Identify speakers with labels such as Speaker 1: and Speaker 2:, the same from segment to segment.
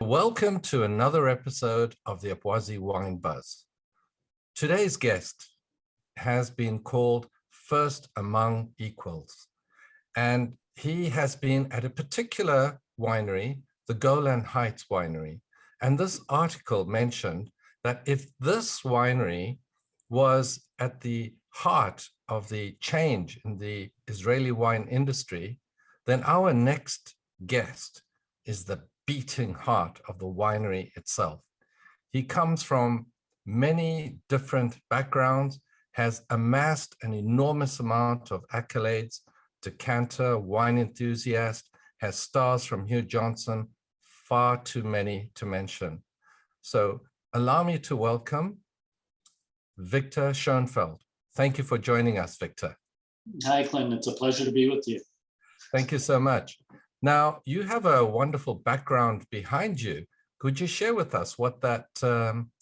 Speaker 1: Welcome to another episode of the APWASI Wine Buzz. Today's guest has been called First Among Equals, and he has been at a particular winery, the Golan Heights Winery. And this article mentioned that if this winery was at the heart of the change in the Israeli wine industry, then our next guest is the beating heart of the winery itself. He comes from many different backgrounds, has amassed an enormous amount of accolades, decanter, wine enthusiast, has stars from Hugh Johnson, far too many to mention. So allow me to welcome Victor Schoenfeld. Thank you for joining us, Victor.
Speaker 2: Hi, Clint. It's a pleasure to be with you.
Speaker 1: Thank you so much. Now, you have a wonderful background behind you. Could you share with us what that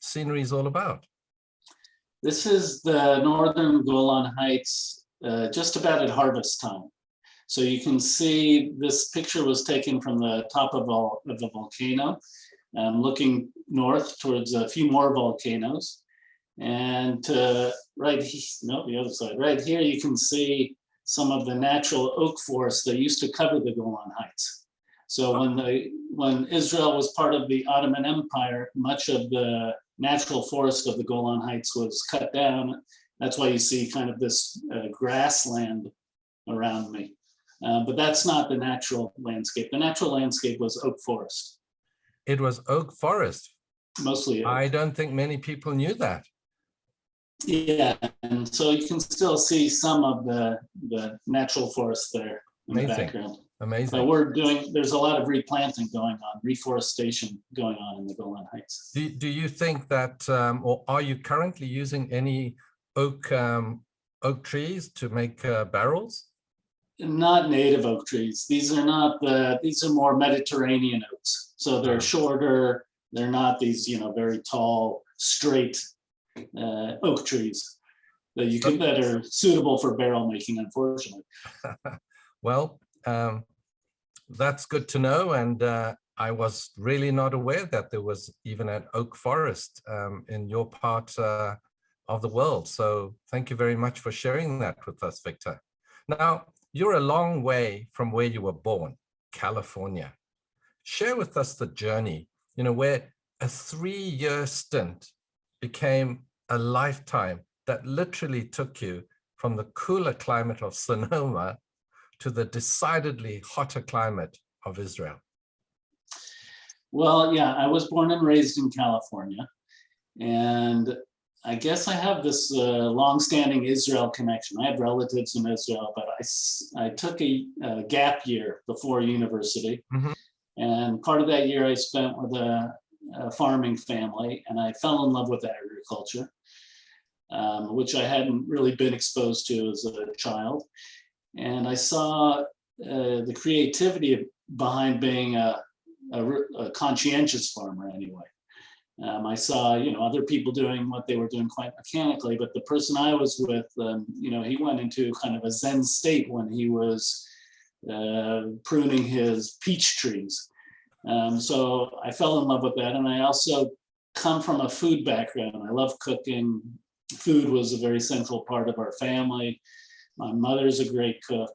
Speaker 1: scenery is all about?
Speaker 2: This is the northern Golan Heights, just about at harvest time. So you can see this picture was taken from the top of a volcano, looking north towards a few more volcanoes. And the other side, right here, you can see some of the natural oak forests that used to cover the Golan Heights. So when Israel was part of the Ottoman Empire, much of the natural forest of the Golan Heights was cut down. That's why you see kind of this grassland around me. But that's not the natural landscape. The natural landscape was oak forest.
Speaker 1: It was oak forest.
Speaker 2: Mostly oak.
Speaker 1: I don't think many people knew that.
Speaker 2: Yeah, and so you can still see some of the natural forest there in the background.
Speaker 1: Amazing.
Speaker 2: But there's a lot of replanting going on, reforestation going on in the Golan Heights.
Speaker 1: Do you think that, or are you currently using any oak trees to make barrels?
Speaker 2: Not native oak trees. These are more Mediterranean oaks. So they're shorter. They're not these, very tall, straight oak trees that are suitable for barrel making, unfortunately.
Speaker 1: Well, that's good to know. And I was really not aware that there was even an oak forest in your part of the world. So thank you very much for sharing that with us, Victor. Now, you're a long way from where you were born, California. Share with us the journey, where a 3-year stint became a lifetime that literally took you from the cooler climate of Sonoma to the decidedly hotter climate of Israel.
Speaker 2: Well, yeah, I was born and raised in California, and I guess I have this long-standing Israel connection. I have relatives in Israel, but I took a gap year before university, and part of that year I spent with a farming family, and I fell in love with agriculture, which I hadn't really been exposed to as a child. And I saw the creativity behind being a conscientious farmer anyway. I saw, other people doing what they were doing quite mechanically, but the person I was with, he went into kind of a Zen state when he was pruning his peach trees. So I fell in love with that. And I also come from a food background. I love cooking. Food was a very central part of our family. My mother's a great cook.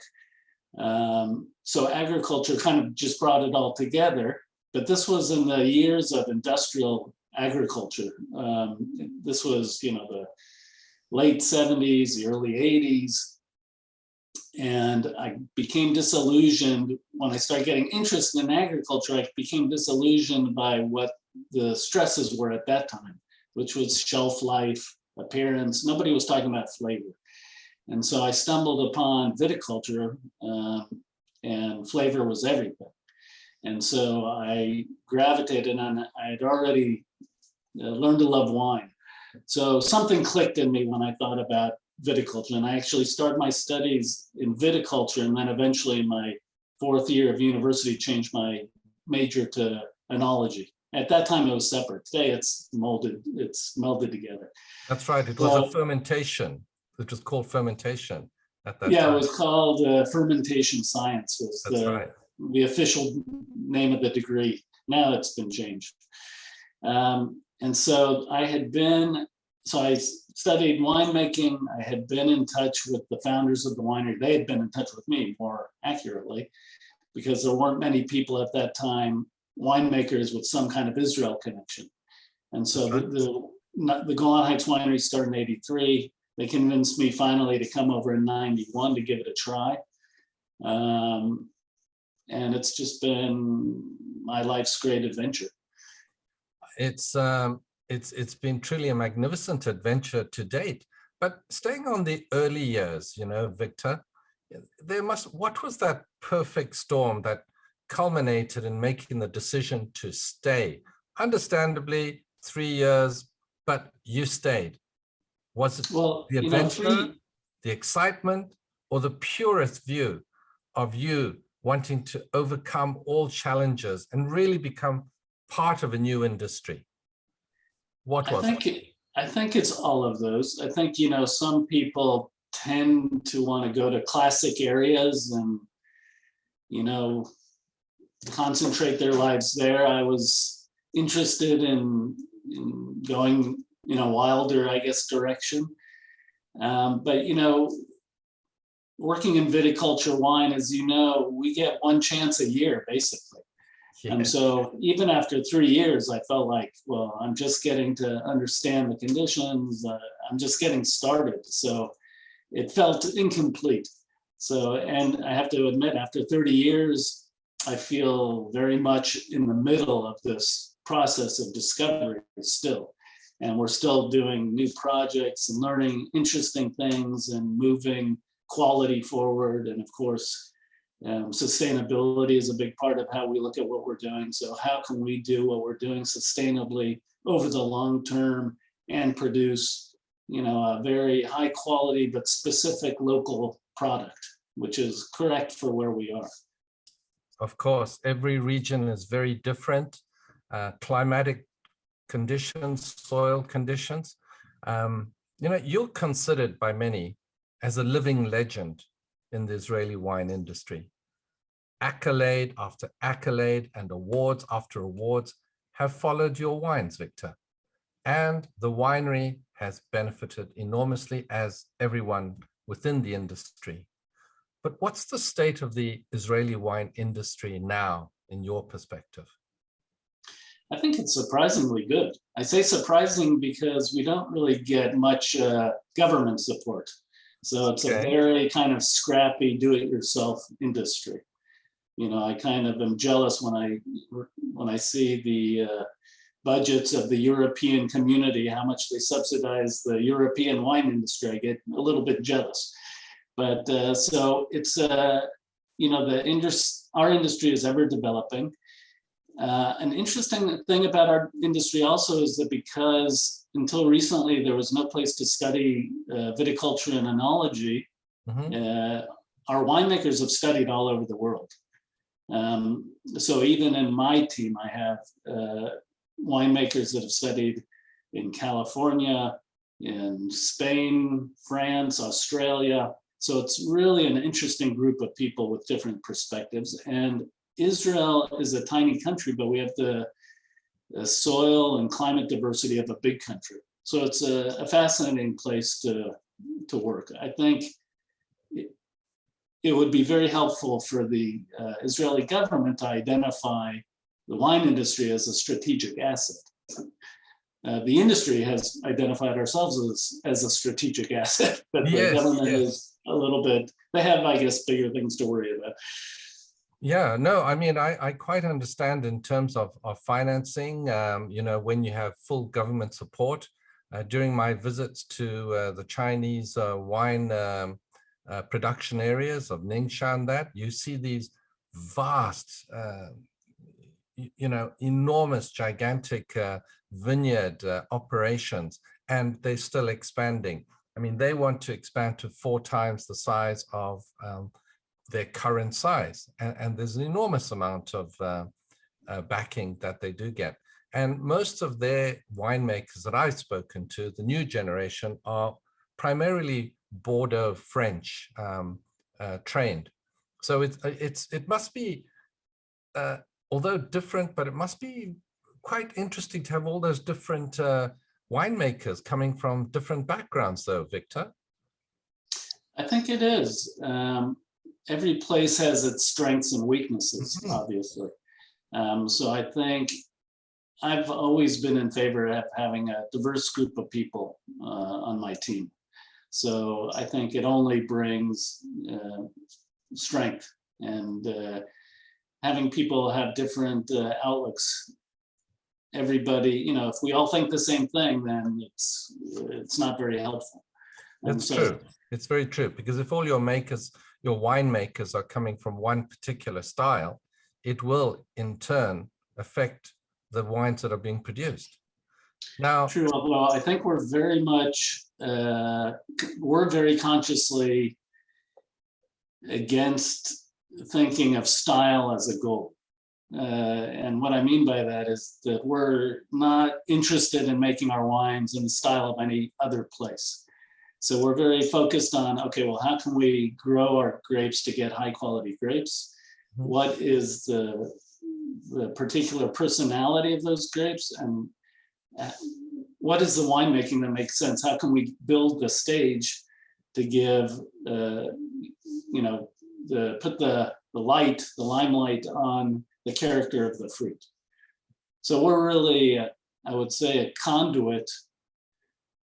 Speaker 2: So agriculture kind of just brought it all together. But this was in the years of industrial agriculture. This was, the late 70s, the early 80s. And I became disillusioned when I started getting interested in agriculture. I became disillusioned by what the stresses were at that time, which was shelf life, appearance. Nobody was talking about flavor. And so I stumbled upon viticulture, and flavor was everything. And so I gravitated, and I had already learned to love wine. So something clicked in me when I thought about viticulture, and I actually started my studies in viticulture, and then eventually in my 4th year of university changed my major to enology. At that time it was separate. Today it's melded together.
Speaker 1: That's right. It was a fermentation. It was called fermentation at that time.
Speaker 2: Yeah, it was called fermentation science was the official name of the degree. Now it's been changed. And so I studied winemaking. I had been in touch with the founders of the winery. They had been in touch with me, more accurately, because there weren't many people at that time, winemakers with some kind of Israel connection. And so the Golan Heights Winery started in '83. They convinced me finally to come over in '91 to give it a try. And it's just been my life's great adventure.
Speaker 1: It's been truly a magnificent adventure to date. But staying on the early years, you know, Victor, what was that perfect storm that culminated in making the decision to stay? Understandably, 3 years, but you stayed. Was it the adventure, the excitement, or the purest view of you wanting to overcome all challenges and really become part of a new industry? What was it?
Speaker 2: I think it's all of those. I think, you know, some people tend to want to go to classic areas and, you know, concentrate their lives there. I was interested in going, you know, wilder, I guess, direction. But, you know, working in viticulture wine, as you know, we get one chance a year, basically. Yeah. And so even after 3 years, I felt like, well, I'm just getting to understand the conditions. I'm just getting started. So it felt incomplete. So, and I have to admit, after 30 years, I feel very much in the middle of this process of discovery still. And we're still doing new projects and learning interesting things and moving quality forward. And of course, sustainability is a big part of how we look at what we're doing. So how can we do what we're doing sustainably over the long term and produce, you know, a very high quality but specific local product, which is correct for where we are.
Speaker 1: Of course, every region is very different. Climatic conditions, soil conditions. You know, you're considered by many as a living legend in the Israeli wine industry. Accolade after accolade and awards after awards have followed your wines, Victor. And the winery has benefited enormously, as everyone within the industry. But what's the state of the Israeli wine industry now, in your perspective?
Speaker 2: I think it's surprisingly good. I say surprising because we don't really get much government support. So it's a very kind of scrappy, do-it-yourself industry. You know, I kind of am jealous when I see the budgets of the European community, how much they subsidize the European wine industry. I get a little bit jealous. But so it's, you know, our industry is ever developing. An interesting thing about our industry also is that because until recently there was no place to study viticulture and enology, our winemakers have studied all over the world. So even in my team, I have winemakers that have studied in California, in Spain, France, Australia. So it's really an interesting group of people with different perspectives. And Israel is a tiny country, but we have the soil and climate diversity of a big country. So it's a fascinating place to work. I think it would be very helpful for the Israeli government to identify the wine industry as a strategic asset. The industry has identified ourselves as a strategic asset, but the government is a little bit, they have, I guess, bigger things to worry about.
Speaker 1: Yeah, no, I mean, I quite understand in terms of financing, you know, when you have full government support. During my visits to the Chinese wine production areas of Ningxia, that you see these vast, you know, enormous, gigantic vineyard operations, and they're still expanding. I mean, they want to expand to 4 times the size of their current size. And there's an enormous amount of backing that they do get. And most of their winemakers that I've spoken to, the new generation, are primarily Bordeaux French trained. So it must be although different, but it must be quite interesting to have all those different winemakers coming from different backgrounds, though, Victor.
Speaker 2: I think it is. Every place has its strengths and weaknesses, obviously. So I think I've always been in favor of having a diverse group of people on my team. So I think it only brings strength, and having people have different outlooks. Everybody, you know, if we all think the same thing, then it's not very helpful.
Speaker 1: It's true. It's very true, because if all your winemakers are coming from one particular style, it will in turn affect the wines that are being produced. Now,
Speaker 2: true. Well, I think we're very much we're very consciously against thinking of style as a goal. And what I mean by that is that we're not interested in making our wines in the style of any other place. So we're very focused on, okay, well, how can we grow our grapes to get high quality grapes? What is the particular personality of those grapes? And what is the winemaking that makes sense? How can we build the stage to give, you know, put the limelight on the character of the fruit? So we're really, I would say, a conduit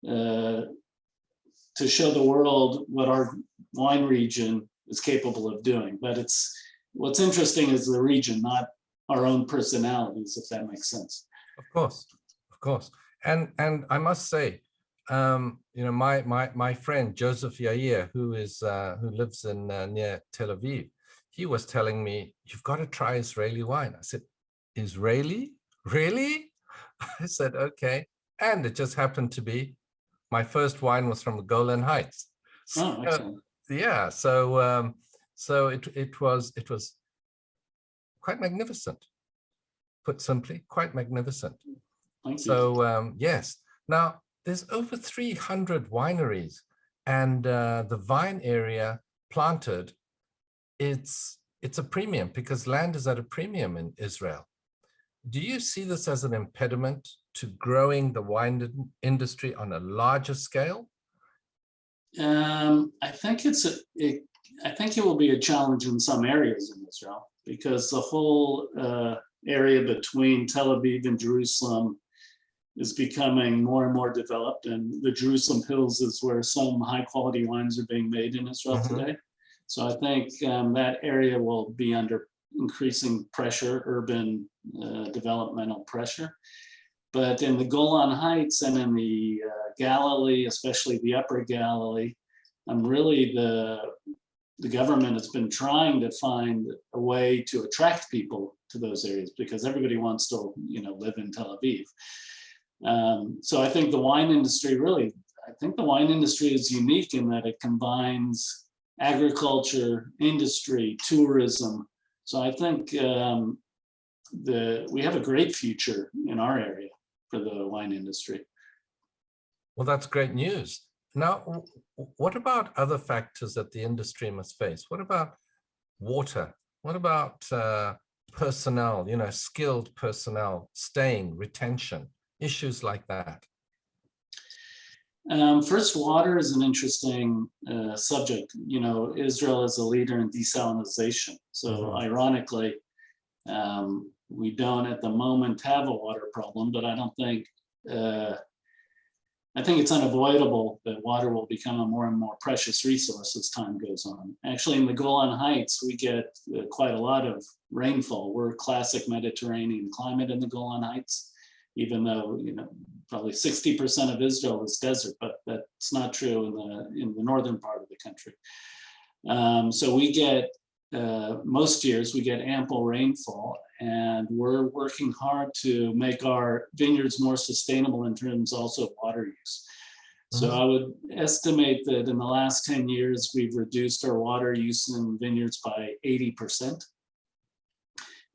Speaker 2: to show the world what our wine region is capable of doing. But what's interesting is the region, not our own personalities, if that makes sense.
Speaker 1: Of course, of course. And I must say, you know, my friend Joseph Yair, who lives in near Tel Aviv, he was telling me, you've got to try Israeli wine. I said, Israeli? Really? I said, okay. And it just happened to be my first wine was from the Golan Heights.
Speaker 2: Oh, excellent.
Speaker 1: Yeah, so it was quite magnificent. Put simply, quite magnificent.
Speaker 2: Thank you.
Speaker 1: So yes, now there's over 300 wineries, and the vine area planted, it's a premium because land is at a premium in Israel. Do you see this as an impediment to growing the wine industry on a larger scale?
Speaker 2: I think I think it will be a challenge in some areas in Israel, because the whole area between Tel Aviv and Jerusalem is becoming more and more developed, and the Jerusalem Hills is where some high quality wines are being made in Israel today. So I think that area will be under increasing pressure, urban developmental pressure. But in the Golan Heights and in the Galilee, especially the Upper Galilee, really the government has been trying to find a way to attract people to those areas, because everybody wants to, you know, live in Tel Aviv. So I think the wine industry is unique in that it combines agriculture, industry, tourism. So I think we have a great future in our area for the wine industry.
Speaker 1: Well, that's great news. Now, what about other factors that the industry must face? What about water? What about personnel, you know, skilled personnel, staying, retention, issues like that?
Speaker 2: First, water is an interesting subject. You know, Israel is a leader in desalination. So ironically, we don't at the moment have a water problem, but I don't think, I think it's unavoidable that water will become a more and more precious resource as time goes on. Actually, in the Golan Heights, we get quite a lot of rainfall. We're classic Mediterranean climate in the Golan Heights, even though, you know, probably 60% of Israel is desert, but that's not true in the northern part of the country. So we get, most years we get ample rainfall, and we're working hard to make our vineyards more sustainable in terms also of water use. So I would estimate that in the last 10 years, we've reduced our water use in vineyards by 80%.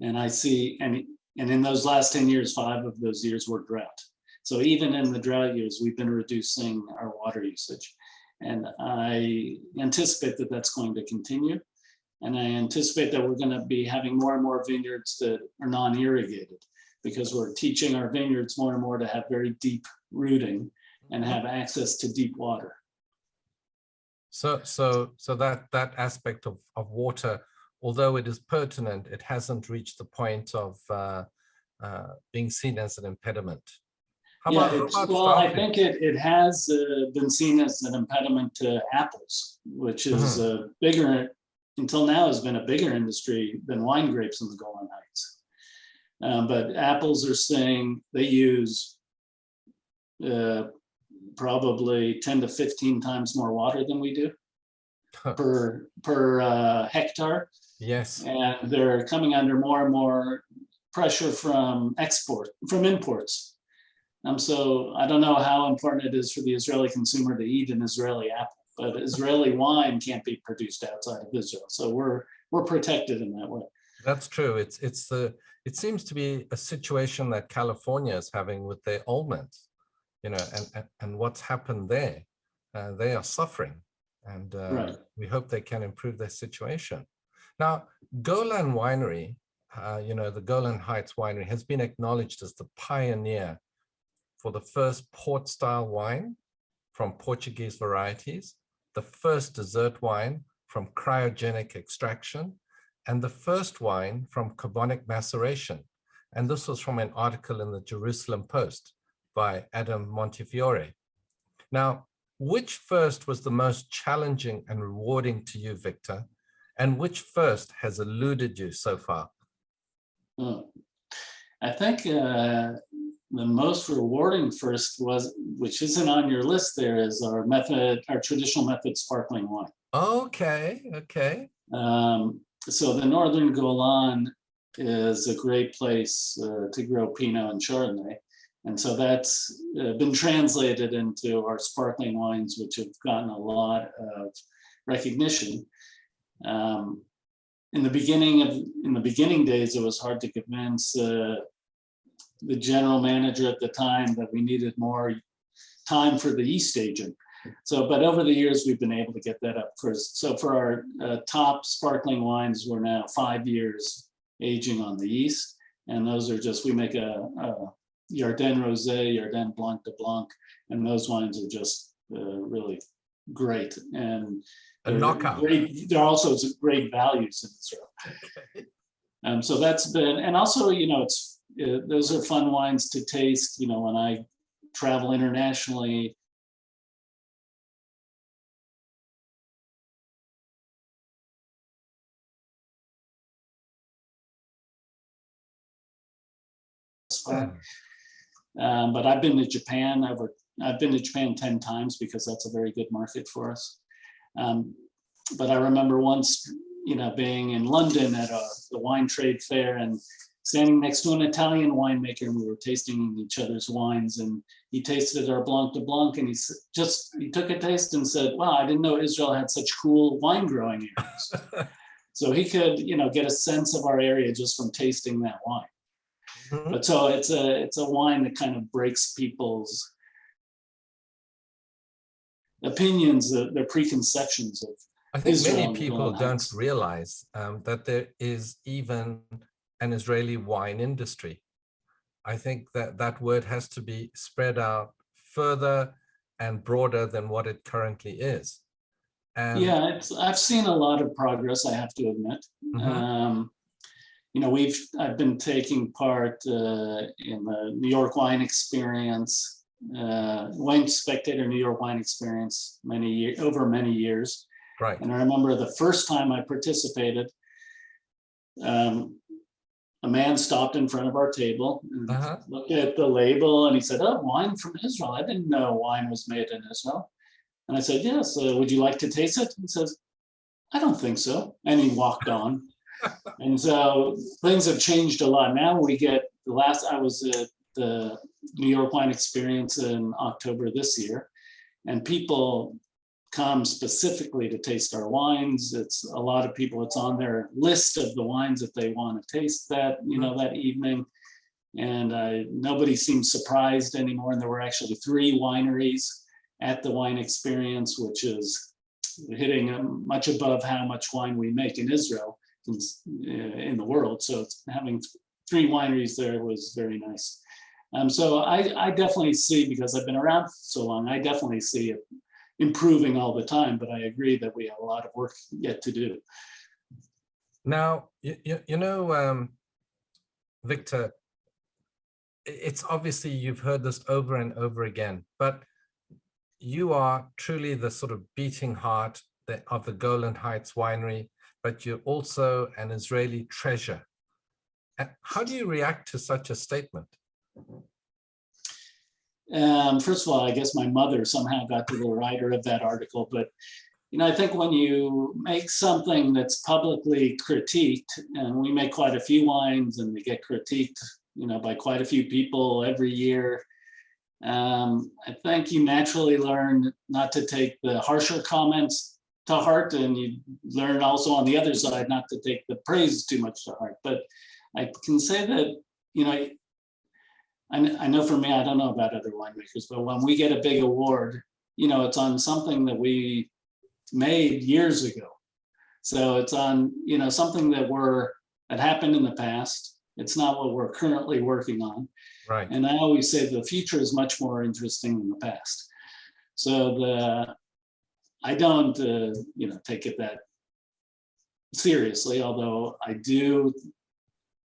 Speaker 2: And I see, and in those last 10 years, 5 of those years were drought. So even in the drought years, we've been reducing our water usage. And I anticipate that that's going to continue. And I anticipate that we're going to be having more and more vineyards that are non-irrigated, because we're teaching our vineyards more and more to have very deep rooting and have access to deep water.
Speaker 1: So that aspect of water, although it is pertinent, it hasn't reached the point of being seen as an impediment.
Speaker 2: Well, I think it has been seen as an impediment to apples, which is bigger, until now has been a bigger industry than wine grapes in the Golan Heights. But apples are saying they use probably 10 to 15 times more water than we do per hectare.
Speaker 1: Yes.
Speaker 2: And they're coming under more and more pressure from imports. So I don't know how important it is for the Israeli consumer to eat an Israeli apple, but Israeli wine can't be produced outside of Israel. So we're protected in that way.
Speaker 1: That's true. It seems to be a situation that California is having with their almonds, and what's happened there. They are suffering, and
Speaker 2: right.
Speaker 1: We hope they can improve their situation. Now, Golan Winery, the Golan Heights Winery has been acknowledged as the pioneer for the first port-style wine from Portuguese varieties, the first dessert wine from cryogenic extraction, and the first wine from carbonic maceration. And this was from an article in the Jerusalem Post by Adam Montefiore. Now, which first was the most challenging and rewarding to you, Victor? And which first has eluded you so far?
Speaker 2: I think the most rewarding first was, which isn't on your list there, is our traditional method sparkling wine.
Speaker 1: Okay.
Speaker 2: So the Northern Golan is a great place to grow Pinot and Chardonnay. And so that's been translated into our sparkling wines, which have gotten a lot of recognition. In the beginning days, it was hard to convince the general manager at the time that we needed more time for the yeast aging. But over the years, we've been able to get that up first. So for our top sparkling wines, we're now 5 years aging on the yeast. And those are just, we make a Yarden Rosé, Yarden Blanc de Blanc, and those wines are just really great. And
Speaker 1: a knockout.
Speaker 2: They're also great values in Israel. So that's been, and also, those are fun wines to taste. When I travel internationally, it's fun. But I've been to Japan. I've been to Japan 10 times because that's a very good market for us. But I remember once, being in London at the wine trade fair and standing next to an Italian winemaker, and we were tasting each other's wines, and he tasted our Blanc de Blanc, and he took a taste and said, "Wow, I didn't know Israel had such cool wine growing areas." So he could, get a sense of our area just from tasting that wine. Mm-hmm. But so it's a wine that kind of breaks people's opinions, their preconceptions of
Speaker 1: I think
Speaker 2: Israel.
Speaker 1: Many people don't realize that there is even an Israeli wine industry. I think that word has to be spread out further and broader than what it currently is. And
Speaker 2: yeah, I've seen a lot of progress, I have to admit. Mm-hmm. I've been taking part in the New York Wine Experience, Wine Spectator New York Wine Experience over many years.
Speaker 1: Right.
Speaker 2: And I remember the first time I participated, a man stopped in front of our table and looked at the label, and he said, "Oh, wine from Israel. I didn't know wine was made in Israel." And I said, "Yes, would you like to taste it?" He says, "I don't think so." And he walked on. And so things have changed a lot. Now I was at the New York Wine Experience in October this year, and people come specifically to taste our wines. It's a lot of people, it's on their list of the wines that they want to taste that evening. And nobody seems surprised anymore. And there were actually 3 wineries at the wine experience, which is hitting much above how much wine we make in Israel in the world. So having 3 wineries there was very nice. So I definitely see, because I've been around so long, I definitely see it improving all the time, but I agree that we have a lot of work yet to do.
Speaker 1: Now, you know, Victor, it's obviously you've heard this over and over again, but you are truly the sort of beating heart of the Golan Heights Winery, but you're also an Israeli treasure. How do you react to such a statement?
Speaker 2: First of all, I guess my mother somehow got to the writer of that article, but I think when you make something that's publicly critiqued, and we make quite a few wines and they get critiqued, by quite a few people every year, I think you naturally learn not to take the harsher comments to heart, and you learn also on the other side not to take the praise too much to heart. But I can say that, I know for me, I don't know about other winemakers, but when we get a big award, it's on something that we made years ago. So it's on, something that happened in the past. It's not what we're currently working on.
Speaker 1: Right.
Speaker 2: And I always say the future is much more interesting than the past. So I don't, take it that seriously, although I do.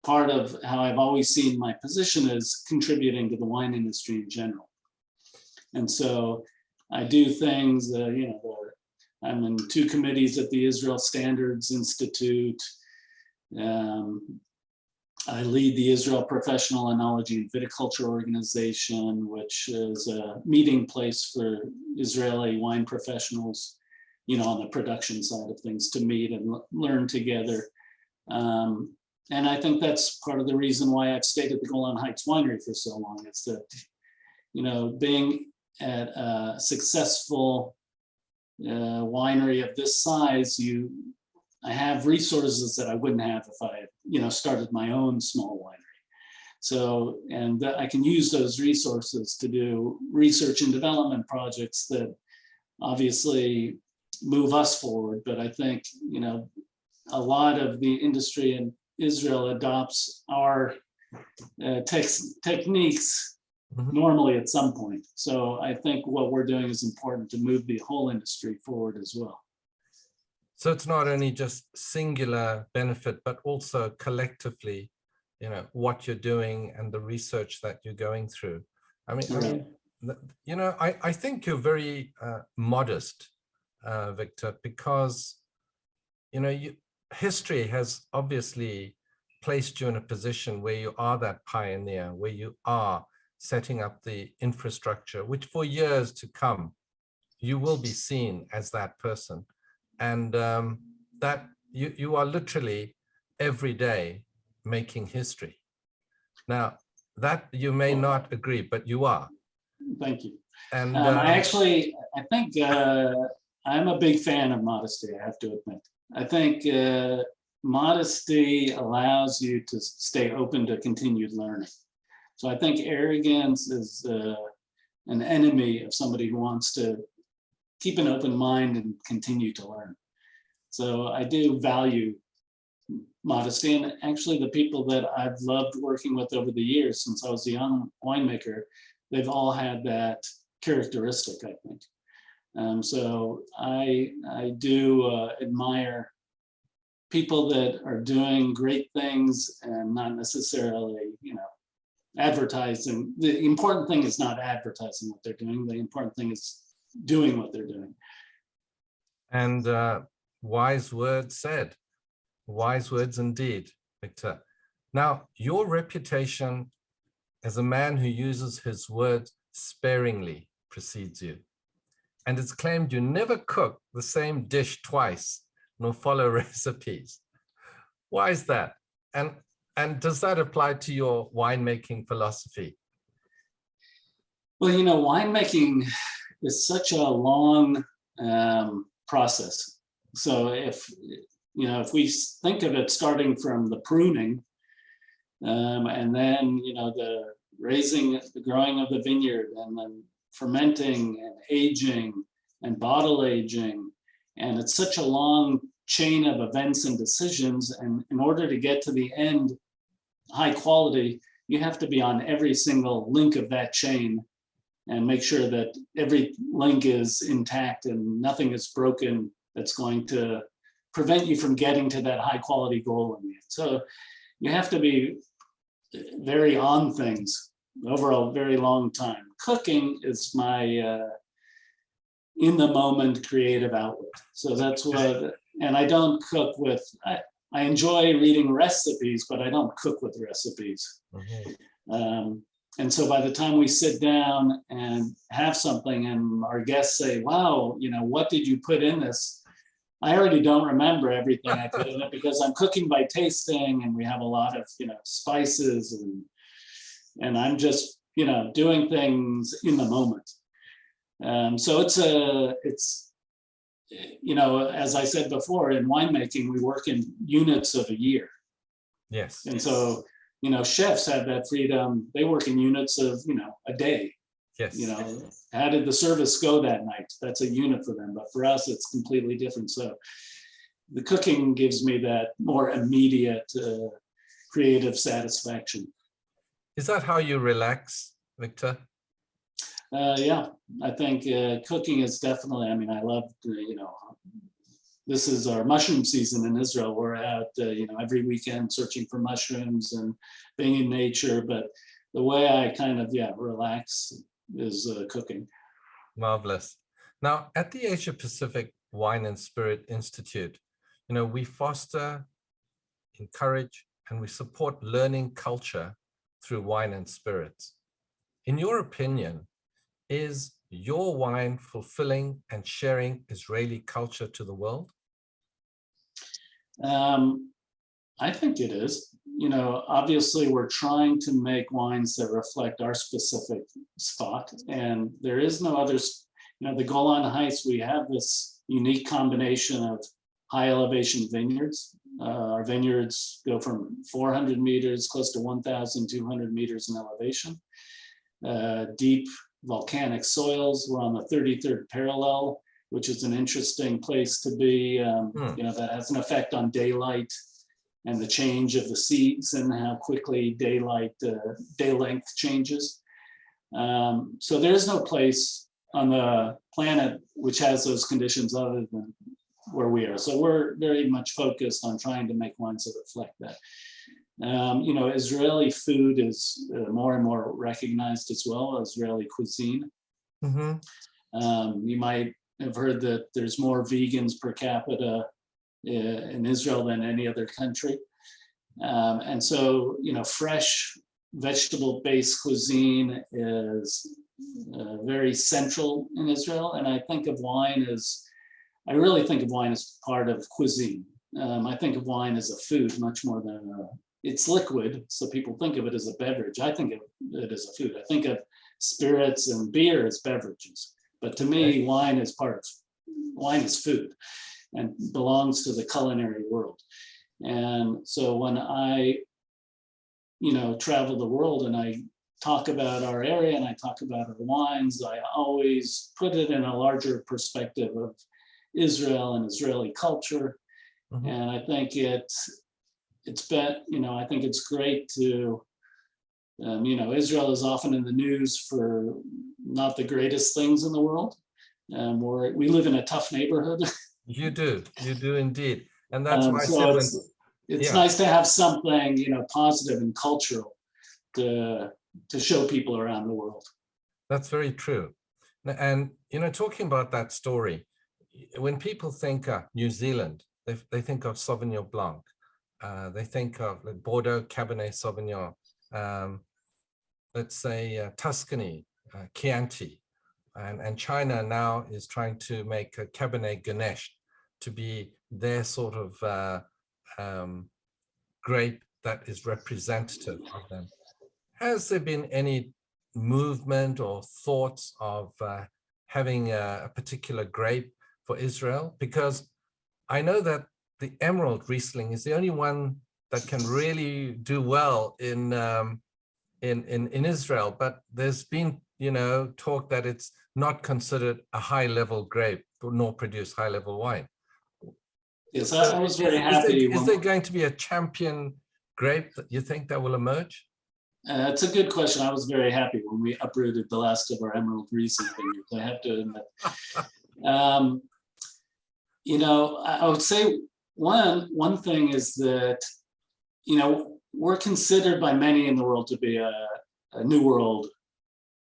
Speaker 2: Part of how I've always seen my position is contributing to the wine industry in general. And so I do things, I'm in 2 committees at the Israel Standards Institute. I lead the Israel Professional Enology and Viticulture Organization, which is a meeting place for Israeli wine professionals, on the production side of things, to meet and learn together. And I think that's part of the reason why I've stayed at the Golan Heights Winery for so long. It's that, being at a successful winery of this size, I have resources that I wouldn't have if I, started my own small winery. So, and I can use those resources to do research and development projects that obviously move us forward. But I think, a lot of the industry in Israel adopts our techniques normally at some point. So I think what we're doing is important to move the whole industry forward as well.
Speaker 1: So it's not only just singular benefit, but also collectively, what you're doing and the research that you're going through. I think you're very modest, Victor, because, history has obviously placed you in a position where you are that pioneer, where you are setting up the infrastructure, which for years to come, you will be seen as that person. And that you are literally every day making history. Now, that you may not agree, but you are.
Speaker 2: Thank you.
Speaker 1: And
Speaker 2: I think I'm a big fan of Modesty, I have to admit. I think modesty allows you to stay open to continued learning. So I think arrogance is an enemy of somebody who wants to keep an open mind and continue to learn. So I do value modesty, and actually the people that I've loved working with over the years since I was a young winemaker, they've all had that characteristic, I think. So I do admire people that are doing great things and not necessarily, advertising. The important thing is not advertising what they're doing. The important thing is doing what they're doing.
Speaker 1: And wise words said, wise words indeed, Victor. Now, your reputation as a man who uses his words sparingly precedes you. And it's claimed you never cook the same dish twice, nor follow recipes. Why is that? And does that apply to your winemaking philosophy?
Speaker 2: Well, winemaking is such a long process. So if we think of it starting from the pruning, and then, the raising, the growing of the vineyard, and then fermenting and aging and bottle aging, And it's such a long chain of events and decisions. And in order to get to the end, high quality, you have to be on every single link of that chain and make sure that every link is intact and nothing is broken that's going to prevent you from getting to that high quality goal in the end. So you have to be very on things over a very long time. Cooking is my in the moment creative outlet. So that's what, and I don't cook with, I enjoy reading recipes, but I don't cook with recipes. And so by the time we sit down and have something and our guests say, wow, you know, what did you put in this? I already don't remember everything I put in it because I'm cooking by tasting and we have a lot of, you know, spices and I'm just, you know, doing things in the moment. So it's, you know, as I said before, in winemaking, we work in units of a year.
Speaker 1: Yes.
Speaker 2: And so, you know, chefs have that freedom. They work in units of, you know, a day.
Speaker 1: Yes.
Speaker 2: You know, how did the service go that night? That's a unit for them. But for us, it's completely different. So the cooking gives me that more immediate creative satisfaction.
Speaker 1: Is that how you relax, Victor?
Speaker 2: Yeah, I think cooking is definitely, I mean, I love, you know, this is our mushroom season in Israel. We're out, you know, every weekend searching for mushrooms and being in nature. But the way I kind of, yeah, relax is cooking.
Speaker 1: Marvelous. Now, at the Asia Pacific Wine and Spirit Institute, you know, we foster, encourage, and we support learning culture through wine and spirits. In your opinion, is your wine fulfilling and sharing Israeli culture to the world?
Speaker 2: I think it is. You know, obviously we're trying to make wines that reflect our specific spot, and there is no others. You know, the Golan Heights, we have this unique combination of high elevation vineyards. Our vineyards go from 400 meters, close to 1,200 meters in elevation. Deep volcanic soils. We're on the 33rd parallel, which is an interesting place to be. You know, that has an effect on daylight and the change of the seas and how quickly daylight, day length changes. So there's no place on the planet which has those conditions other than where we are. So we're very much focused on trying to make wines that reflect that. You know, Israeli food is more and more recognized as well, Israeli cuisine. You might have heard that there's more vegans per capita in Israel than any other country. And so, you know, fresh vegetable-based cuisine is very central in Israel. And I think of wine as, I really think of wine as part of cuisine. I think of wine as a food much more than it's liquid, so people think of it as a beverage. I think of it as a food. I think of spirits and beer as beverages. But to me, wine is food and belongs to the culinary world. And so when I, you know, travel the world and I talk about our area and I talk about our wines, I always put it in a larger perspective of Israel and Israeli culture. And I think it's been, you know, I think it's great to, you know, Israel is often in the news for not the greatest things in the world. We live in a tough neighborhood. You do
Speaker 1: indeed. And that's why
Speaker 2: so it's nice to have something, you know, positive and cultural to show people around the world.
Speaker 1: That's very true. And, you know, talking about that story, when people think New Zealand, they think of Sauvignon Blanc. They think of Bordeaux, Cabernet Sauvignon, let's say Tuscany, Chianti, and China now is trying to make a Cabernet Grenache to be their sort of grape that is representative of them. Has there been any movement or thoughts of having a particular grape for Israel? Because I know that the Emerald Riesling is the only one that can really do well in Israel, but there's been, you know, talk that it's not considered a high-level grape, nor produce high-level wine.
Speaker 2: Yes,
Speaker 1: So
Speaker 2: I was very happy.
Speaker 1: is there going to be a champion grape that you think that will emerge?
Speaker 2: It's a good question. I was very happy when we uprooted the last of our Emerald Riesling vineyards, I have to admit. You know, I would say one thing is that, you know, we're considered by many in the world to be a New World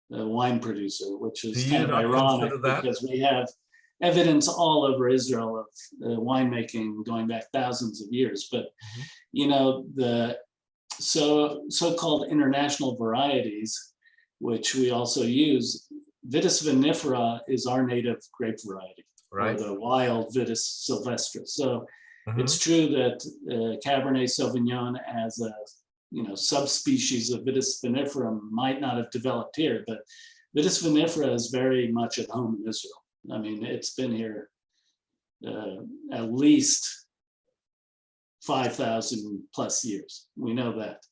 Speaker 2: wine producer, which is kind of ironic because we have evidence all over Israel of winemaking going back thousands of years. But, you know, the so-called international varieties, which we also use, Vitis vinifera is our native grape variety, right, or the wild Vitis sylvestris. So it's true that Cabernet Sauvignon as a subspecies of Vitis vinifera might not have developed here, but Vitis vinifera is very much at home in Israel. I mean, it's been here at least 5,000 plus years. We know that.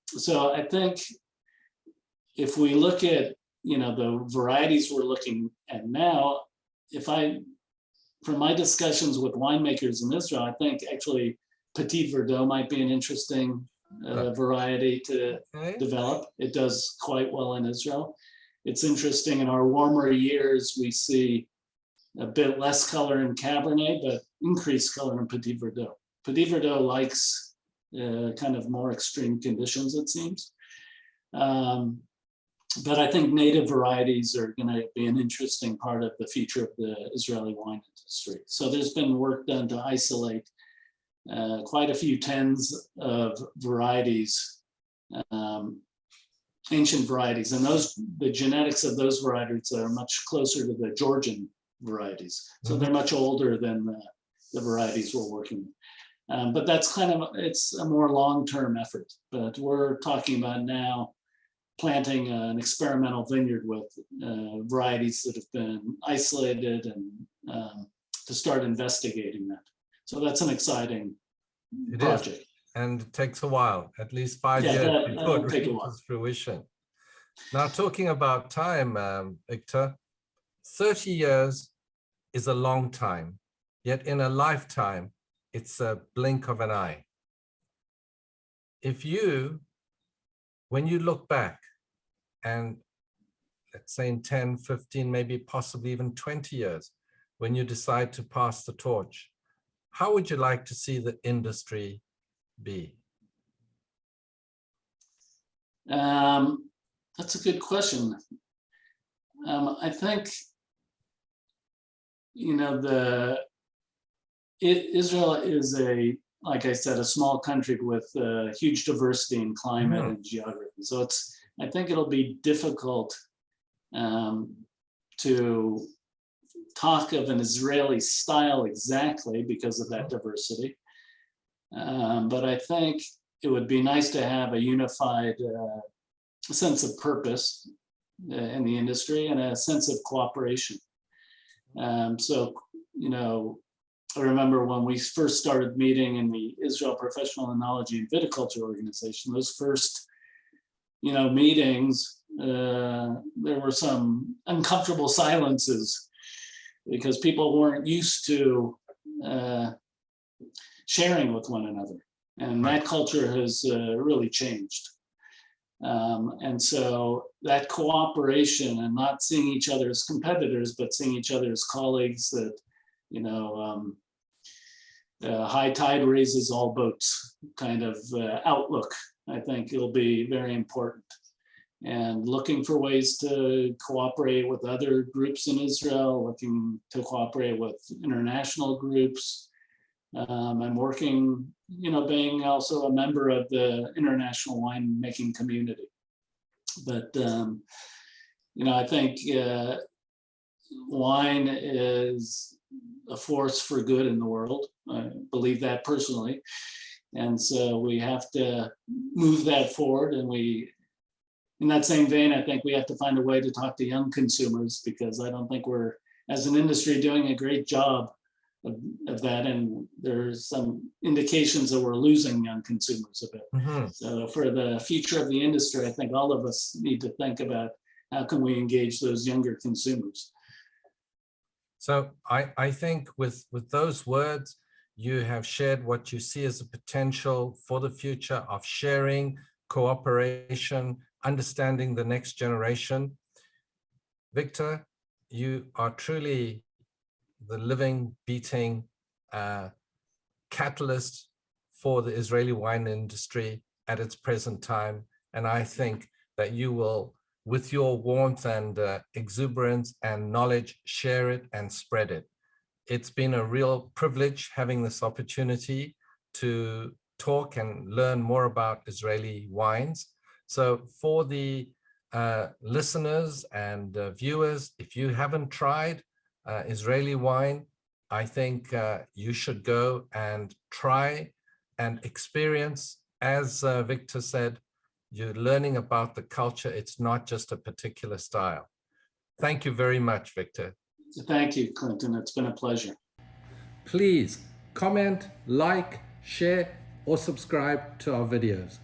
Speaker 2: So I think if we look at, you know, the varieties we're looking at now, from my discussions with winemakers in Israel, I think actually Petit Verdot might be an interesting variety to develop. It does quite well in Israel. It's interesting, in our warmer years, we see a bit less color in Cabernet, but increased color in Petit Verdot. Petit Verdot likes kind of more extreme conditions, it seems. But I think native varieties are going to be an interesting part of the future of the Israeli wine industry. So there's been work done to isolate quite a few tens of varieties, ancient varieties, and the genetics of those varieties are much closer to the Georgian varieties. So they're much older than the varieties we're working with. But that's it's a more long-term effort. But we're talking about now planting an experimental vineyard with varieties that have been isolated and to start investigating that. So that's an exciting project.
Speaker 1: And it takes a while, at least 5 years before it reaches fruition. Now, talking about time, Victor, 30 years is a long time, yet in a lifetime, it's a blink of an eye. When you look back and let's say in 10, 15, maybe possibly even 20 years, when you decide to pass the torch, how would you like to see the industry be?
Speaker 2: That's a good question. I think, you know, Israel is like I said, a small country with huge diversity in climate and geography. So I think it'll be difficult to talk of an Israeli style exactly because of that diversity. But I think it would be nice to have a unified sense of purpose in the industry and a sense of cooperation. So, you know, I remember when we first started meeting in the Israel Professional Enology and Viticulture Organization, those first, you know, meetings, there were some uncomfortable silences because people weren't used to sharing with one another. And that culture has really changed. And so that cooperation and not seeing each other as competitors, but seeing each other as colleagues that, you know, high tide raises all boats kind of outlook, I think it'll be very important. And looking for ways to cooperate with other groups in Israel, looking to cooperate with international groups. I'm working, you know, being also a member of the international winemaking community. But, you know, I think wine is a force for good in the world. I believe that personally. And so we have to move that forward. And in that same vein, I think we have to find a way to talk to young consumers, because I don't think we're, as an industry, doing a great job of that. And there's some indications that we're losing young consumers a bit. So for the future of the industry, I think all of us need to think about how can we engage those younger consumers?
Speaker 1: So I think with those words, you have shared what you see as a potential for the future of sharing, cooperation, understanding the next generation. Victor, you are truly the living, beating catalyst for the Israeli wine industry at its present time. And I think that you will, with your warmth and exuberance and knowledge, share it and spread it. It's been a real privilege having this opportunity to talk and learn more about Israeli wines. So for the listeners and viewers, if you haven't tried Israeli wine, I think you should go and try and experience. As Victor said, you're learning about the culture. It's not just a particular style. Thank you very much, Victor.
Speaker 2: Thank you, Clinton. It's been a pleasure.
Speaker 1: Please comment, like, share, or subscribe to our videos.